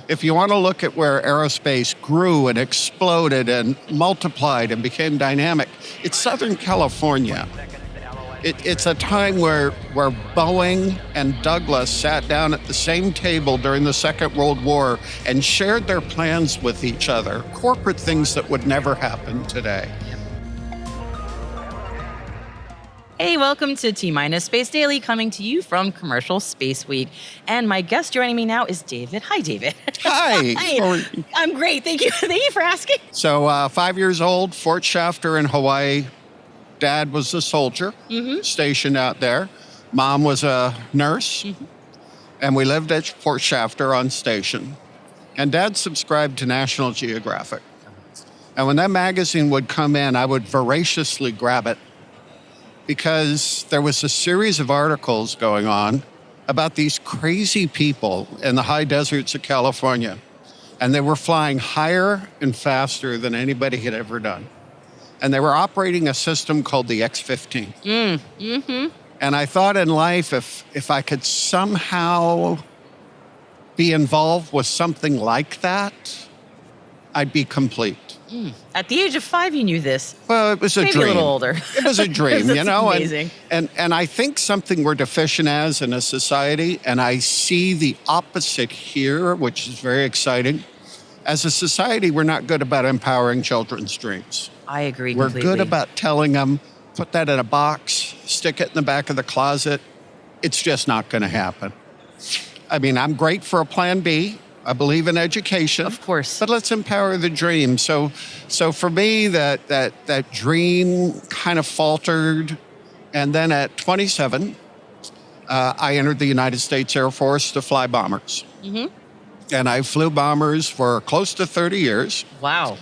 if you want to look at where aerospace grew and exploded and multiplied and became dynamic, it's Southern California. It's a time where Boeing and Douglas sat down at the same table during the Second World War and shared their plans with each other, corporate things that would never happen today. Hey, welcome to T-Minus Space Daily, coming to you from Commercial Space Week. And my guest joining me now is David. Hi, David. Hi. Hi. I'm great. Thank you. Thank you for asking. So 5 years old, Fort Shafter in Hawaii. Dad was a soldier stationed out there. Mom was a nurse. And we lived at Fort Shafter on station. And Dad subscribed to National Geographic. And when that magazine would come in, I would voraciously grab it, because there was a series of articles going on about these crazy people in the high deserts of California. And they were flying higher and faster than anybody had ever done. And they were operating a system called the X-15. And I thought in life, if I could somehow be involved with something like that, I'd be complete. At the age of 5, you knew this. Well, it was a Maybe dream. a little older. It was a dream, That's you know? amazing. And I think something we're deficient as in a society, and I see the opposite here, which is very exciting. As a society, we're not good about empowering children's dreams. I agree We're completely. good about telling them, put that in a box, stick it in the back of the closet. It's just not going to happen. I mean, I'm great for a plan B. I believe in education. Of course. But let's empower the dream. So for me, that dream kind of faltered. And then at 27, I entered the United States Air Force to fly bombers. And I flew bombers for close to 30 years. Wow.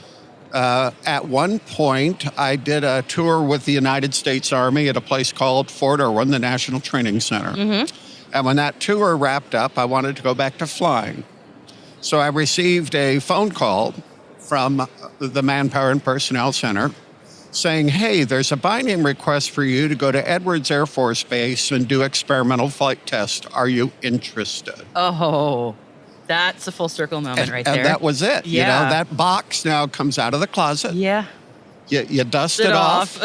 At one point, I did a tour with the United States Army at a place called Fort Irwin, the National Training Center. And when that tour wrapped up, I wanted to go back to flying. So I received a phone call from the Manpower and Personnel Center saying, hey, there's a by-name request for you to go to Edwards Air Force Base and do experimental flight tests. Are you interested? Oh, that's a full circle moment right there. And that was it. Yeah. You know, that box now comes out of the closet. Yeah. You dust it off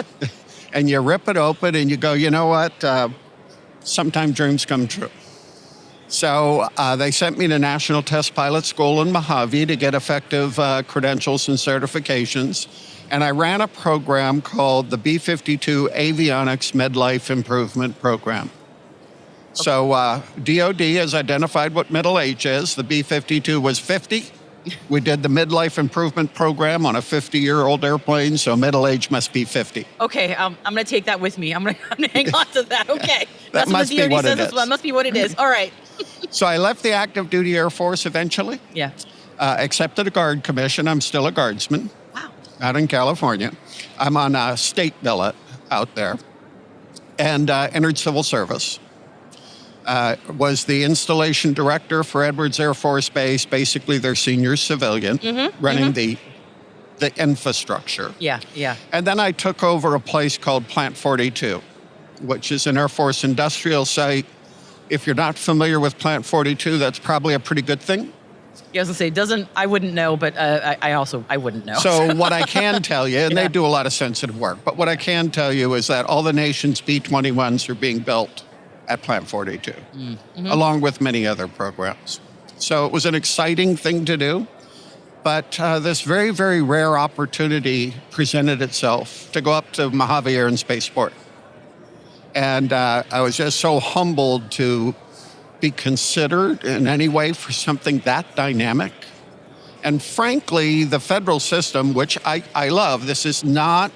and you rip it open and you go, you know what? Sometimes dreams come true. So they sent me to National Test Pilot School in Mojave to get effective credentials and certifications. And I ran a program called the B-52 Avionics Midlife Improvement Program. So DOD has identified what middle age is. The B-52 was 50. We did the midlife improvement program on a 50-year-old airplane, so middle age must be 50. Okay, I'm going to take that with me. I'm going to hang on to that. Okay. That must be what it is. That must be what it is. All right. So I left the active duty Air Force eventually. Yeah. Accepted a guard commission. I'm still a guardsman. Wow. Out in California. I'm on a state billet out there. And entered civil service. Was the installation director for Edwards Air Force Base, basically their senior civilian, running the infrastructure. Yeah. And then I took over a place called Plant 42, which is an Air Force industrial site. If you're not familiar with Plant 42, that's probably a pretty good thing. Yeah, I was going to say, I wouldn't know, but I wouldn't know. So what I can tell you, and they do a lot of sensitive work, but what I can tell you is that all the nation's B-21s are being built at Plant 42, along with many other programs. So it was an exciting thing to do, but this very, very rare opportunity presented itself to go up to Mojave Air and Spaceport. And I was just so humbled to be considered in any way for something that dynamic. And frankly, the federal system, which I love, this is not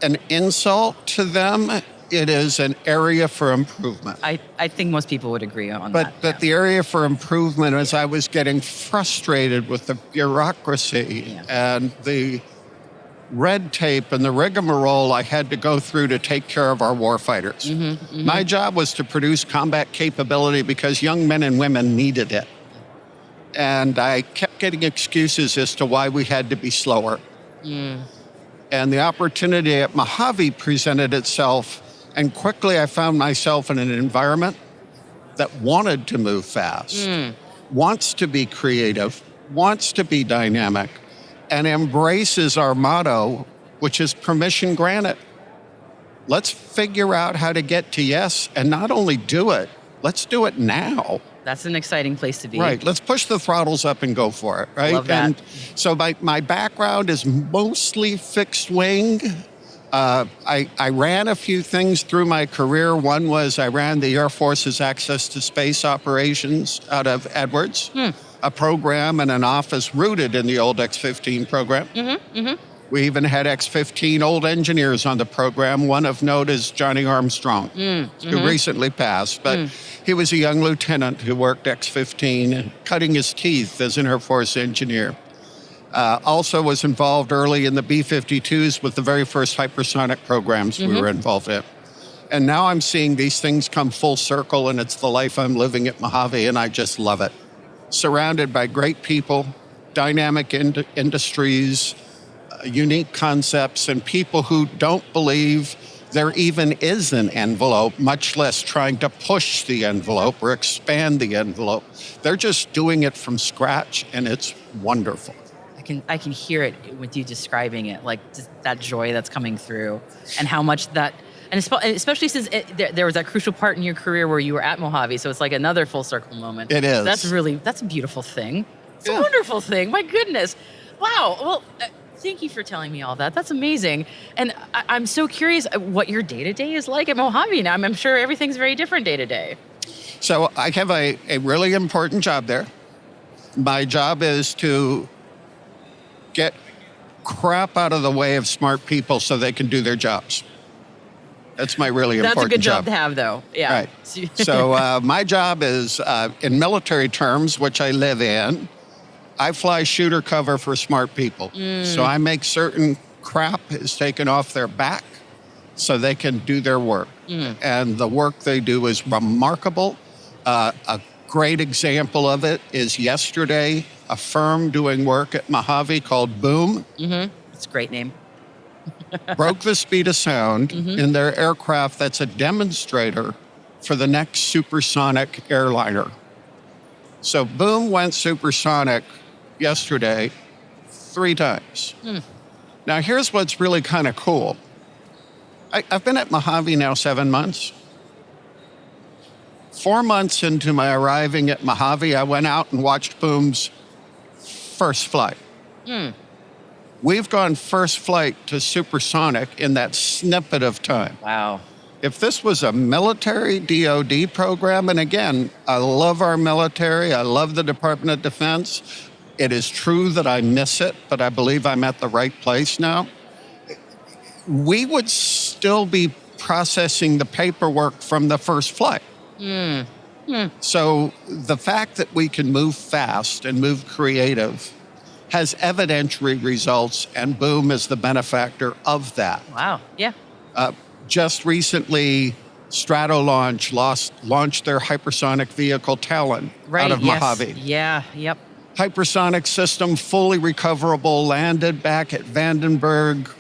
an insult to them. It is an area for improvement. I think most people would agree on that. But the area for improvement is I was getting frustrated with the bureaucracy and the red tape and the rigmarole I had to go through to take care of our warfighters. My job was to produce combat capability because young men and women needed it. And I kept getting excuses as to why we had to be slower. And the opportunity at Mojave presented itself, and quickly I found myself in an environment that wanted to move fast. wants to be creative, wants to be dynamic, and embraces our motto, which is permission granted. Let's figure out how to get to yes, and not only do it, let's do it now. That's an exciting place to be. Right. Let's push the throttles up and go for it. Right. Love that. And so my background is mostly fixed wing. I ran a few things through my career. One was I ran the Air Force's access to space operations out of Edwards, a program and an office rooted in the old X-15 program. We even had X-15 old engineers on the program. One of note is Johnny Armstrong, who recently passed. But he was a young lieutenant who worked X-15, cutting his teeth as an Air Force engineer. Also was involved early in the B-52s with the very first hypersonic programs we were involved in. And now I'm seeing these things come full circle, and it's the life I'm living at Mojave, and I just love it. Surrounded by great people, dynamic industries, unique concepts, and people who don't believe there even is an envelope, much less trying to push the envelope or expand the envelope. They're just doing it from scratch, and it's wonderful. I can hear it with you describing it, like just that joy that's coming through, and how much that, and especially since there was that crucial part in your career where you were at Mojave, so it's like another full circle moment. It is. That's a beautiful thing. It's a wonderful thing. My goodness. Wow. Well, thank you for telling me all that. That's amazing. And I'm so curious what your day-to-day is like at Mojave now. I'm sure everything's very different day-to-day. So I have a really important job there. My job is to get crap out of the way of smart people so they can do their jobs. That's my really important job. That's a good job to have, though. Yeah. Right. So my job is, in military terms, which I live in, I fly shooter cover for smart people. So I make certain crap is taken off their back so they can do their work. And the work they do is remarkable. A great example of it is yesterday, a firm doing work at Mojave called Boom. It's a great name. Broke the speed of sound in their aircraft that's a demonstrator for the next supersonic airliner. So Boom went supersonic yesterday 3 times. Now, here's what's really kind of cool. I've been at Mojave now 7 months. 4 months into my arriving at Mojave, I went out and watched Boom's first flight. We've gone first flight to supersonic in that snippet of time. Wow. If this was a military DoD program, and again, I love our military, I love the Department of Defense. It is true that I miss it, but I believe I'm at the right place now. We would still be processing the paperwork from the first flight. So the fact that we can move fast and move creative has evidentiary results, and Boom is the benefactor of that. Wow. Yeah. Just recently, Stratolaunch launched their hypersonic vehicle Talon out of Mojave. Yeah. Yep. Hypersonic system, fully recoverable, landed back at Vandenberg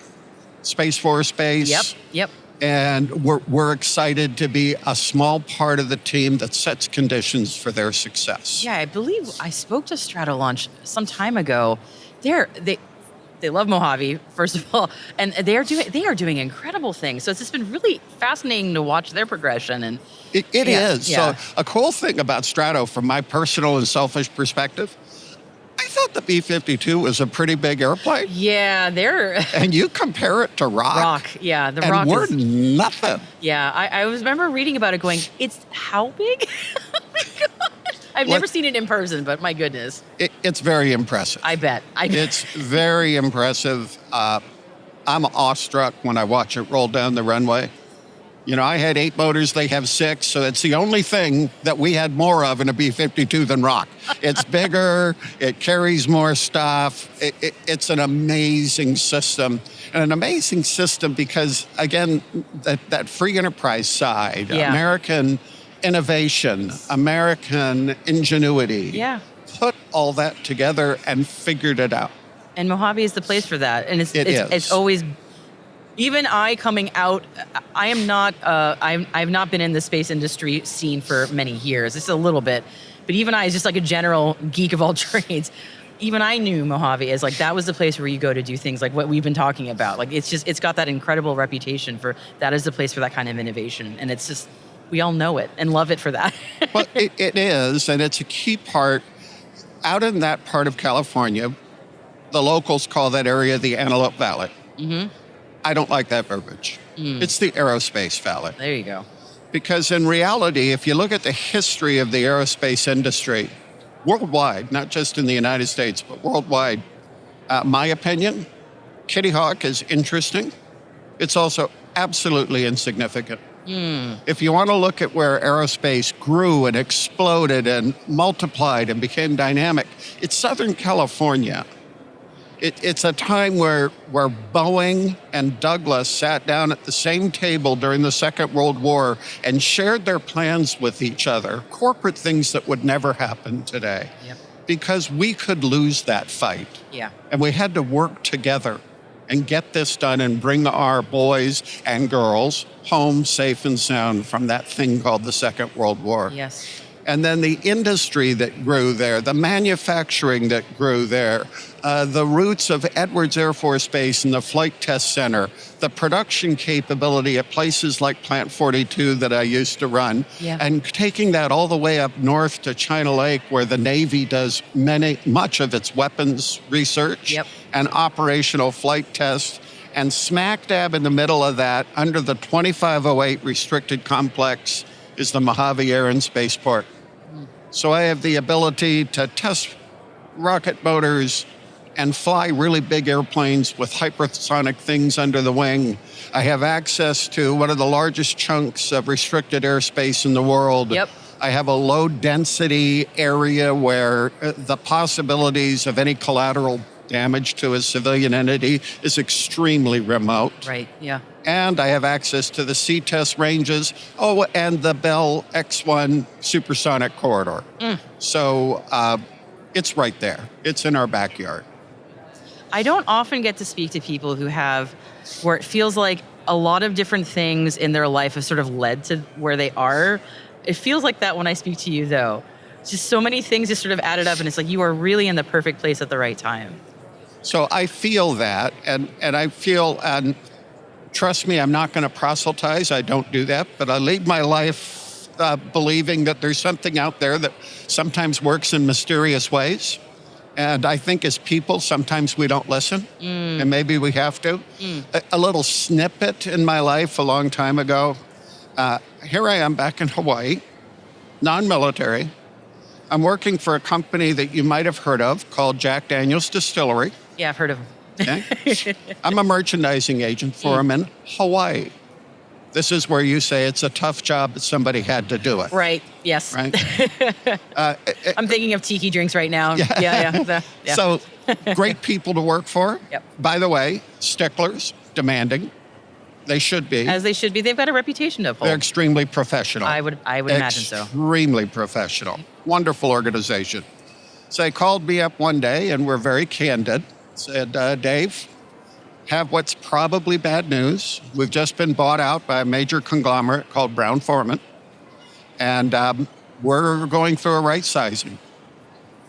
Space Force Base. Yep. And we're excited to be a small part of the team that sets conditions for their success. Yeah, I believe I spoke to Stratolaunch some time ago. They love Mojave, first of all, and they are doing incredible things. So it's just been really fascinating to watch their progression. And it is. Yeah. So a cool thing about Strato, from my personal and selfish perspective, I thought the B-52 was a pretty big airplane. Yeah, they're... And you compare it to Rock. Yeah, the and Rock we're is... nothing. Yeah, I remember reading about it going, it's how big? Oh my God. I've never seen it in person, but my goodness. It's very impressive. I bet. It's very impressive. I'm awestruck when I watch it roll down the runway. You know, I had 8 motors, they have 6, so it's the only thing that we had more of in a B-52 than Rock. It's bigger, it carries more stuff, it's an amazing system. And an amazing system because, again, that free enterprise side, American innovation, American ingenuity, put all that together and figured it out. And Mojave is the place for that. And it's always... Even I coming out, I am not. I've not been in the space industry scene for many years. It's a little bit, But even I, as just like a general geek of all trades, even I knew Mojave as like that was the place where you go to do things like what we've been talking about. Like it's got that incredible reputation for that is the place for that kind of innovation, and it's just we all know it and love it for that. Well, it is, and it's a key part. Out in that part of California, the locals call that area the Antelope Valley. Mm-hmm. I don't like that verbiage. It's the Aerospace Valley. There you go. Because in reality, if you look at the history of the aerospace industry, worldwide, not just in the United States, but worldwide, my opinion, Kitty Hawk is interesting. It's also absolutely insignificant. If you want to look at where aerospace grew and exploded and multiplied and became dynamic, it's Southern California. It's a time where Boeing and Douglas sat down at the same table during the Second World War and shared their plans with each other, corporate things that would never happen today. Yep. Because we could lose that fight. Yeah. And we had to work together and get this done and bring our boys and girls home safe and sound from that thing called the Second World War. Yes. And then the industry that grew there, the manufacturing that grew there, the roots of Edwards Air Force Base and the Flight Test Center, the production capability at places like Plant 42 that I used to run, and taking that all the way up north to China Lake where the Navy does much of its weapons research and operational flight tests. And smack dab in the middle of that, under the 2508 restricted complex, is the Mojave Air and Spaceport. So I have the ability to test rocket motors and fly really big airplanes with hypersonic things under the wing. I have access to one of the largest chunks of restricted airspace in the world. Yep. I have a low density area where the possibilities of any collateral damage to a civilian entity is extremely remote. Right, yeah. And I have access to the C-test ranges, and the Bell X-1 supersonic corridor. So it's right there. It's in our backyard. I don't often get to speak to people who have, where it feels like a lot of different things in their life have sort of led to where they are. It feels like that when I speak to you, though. Just so many things just sort of added up, and it's like you are really in the perfect place at the right time. So I feel that, and I feel, and trust me, I'm not going to proselytize. I don't do that, but I lead my life believing that there's something out there that sometimes works in mysterious ways. And I think as people, sometimes we don't listen, and maybe we have to. A little snippet in my life a long time ago. Here I am back in Hawaii, non-military. I'm working for a company that you might have heard of called Jack Daniel's Distillery. Yeah, I've heard of them. Okay? I'm a merchandising agent for them in Hawaii. This is where you say it's a tough job, but somebody had to do it. Right, yes. Right? I'm thinking of tiki drinks right now. Yeah. So great people to work for. Yep. By the way, sticklers, demanding. They should be. As they should be. They've got a reputation to uphold. They're extremely professional. I would imagine so. Extremely professional. Wonderful organization. So they called me up one day and were very candid. Said, Dave, have what's probably bad news. We've just been bought out by a major conglomerate called Brown-Forman. And we're going through a right sizing.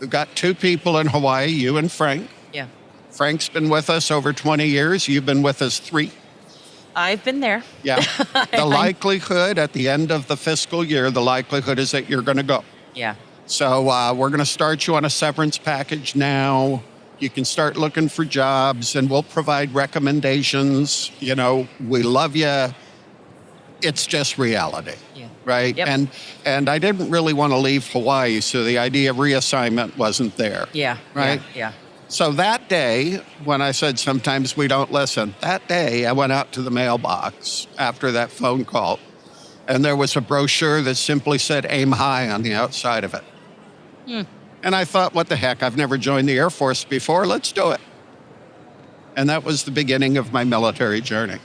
We've got two people in Hawaii, you and Frank. Yeah. Frank's been with us over 20 years. You've been with us 3. I've been there. Yeah. The likelihood at the end of the fiscal year, the likelihood is that you're going to go. Yeah. So we're going to start you on a severance package now. You can start looking for jobs, and we'll provide recommendations. You know, we love you. It's just reality, right? Yep. And I didn't really want to leave Hawaii, so the idea of reassignment wasn't there. Yeah. Right? Yeah. So that day, when I said sometimes we don't listen, that day I went out to the mailbox after that phone call, and there was a brochure that simply said aim high on the outside of it. And I thought, what the heck? I've never joined the Air Force before. Let's do it. And that was the beginning of my military journey.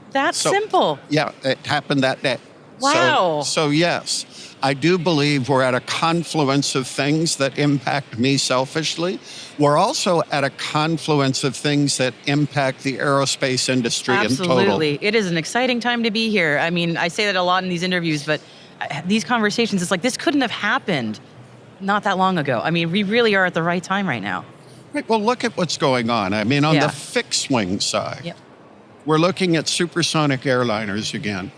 That's simple. Yeah, it happened that day. Wow. So yes, I do believe we're at a confluence of things that impact me selfishly. We're also at a confluence of things that impact the aerospace industry in total. Absolutely. It is an exciting time to be here. I mean, I say that a lot in these interviews, but these conversations, it's like this couldn't have happened not that long ago. I mean, we really are at the right time right now. Right, well, look at what's going on. I mean, on Yeah. the fixed-wing side, Yep. we're looking at supersonic airliners again.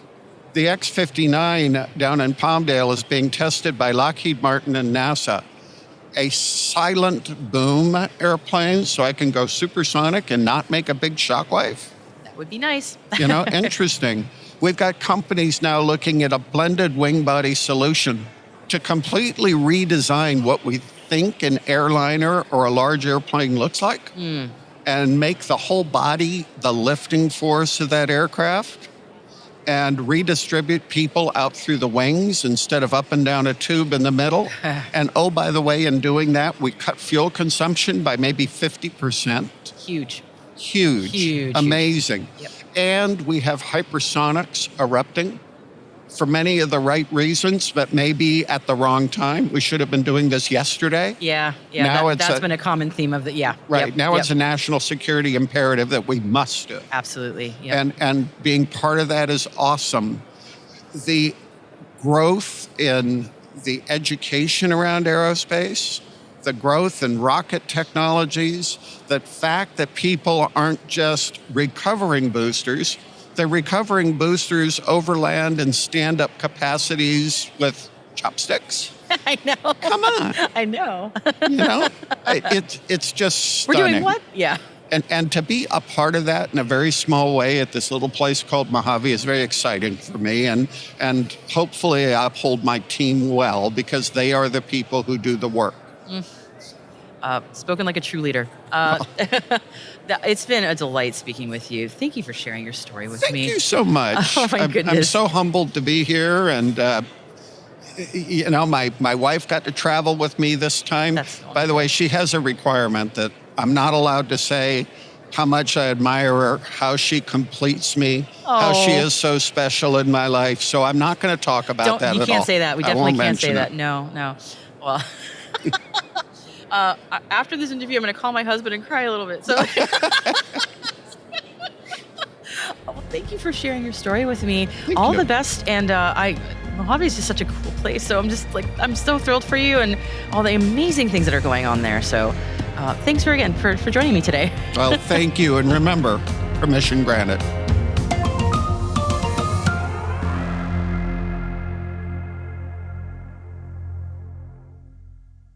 The X-59 down in Palmdale is being tested by Lockheed Martin and NASA. A silent boom airplane, so I can go supersonic and not make a big shockwave. That would be nice. You know, interesting. We've got companies now looking at a blended wing body solution to completely redesign what we think an airliner or a large airplane looks like and make the whole body the lifting force of that aircraft and redistribute people out through the wings instead of up and down a tube in the middle. And oh, by the way, in doing that, we cut fuel consumption by maybe 50%. Huge. Huge. Amazing. Yep. And we have hypersonics erupting for many of the right reasons, but maybe at the wrong time. We should have been doing this yesterday. Yeah. Now That's been a common theme of the, yeah. Right. Yep, Now yep. it's a national security imperative that we must do. Absolutely. Yep. And being part of that is awesome. The growth in the education around aerospace, the growth in rocket technologies, the fact that people aren't just recovering boosters, they're recovering boosters over land and stand-up capacities with chopsticks. I know. Come on. I know. You know, it's just We're stunning. doing what? Yeah. And to be a part of that in a very small way at this little place called Mojave is very exciting for me. And hopefully I uphold my team well because they are the people who do the work. Spoken like a true leader. It's been a delight speaking with you. Thank you for sharing your story with me. Thank you so much. Oh, my goodness. I'm so humbled to be here. And, you know, my wife got to travel with me this time. That's By the way, she has a requirement that I'm not allowed to say how much I admire her, how she completes me, how she is so special in my life. So I'm not going to talk about that at all. You can't say that. We I definitely won't can't say mention that. it. No. Well, after this interview, I'm going to call my husband and cry a little bit. So, well, thank you for sharing your story with me. Thank All you. the best. And Mojave is just such a cool place. So I'm so thrilled for you and all the amazing things that are going on there. So thanks for joining me today. Well, thank you. And remember, permission granted.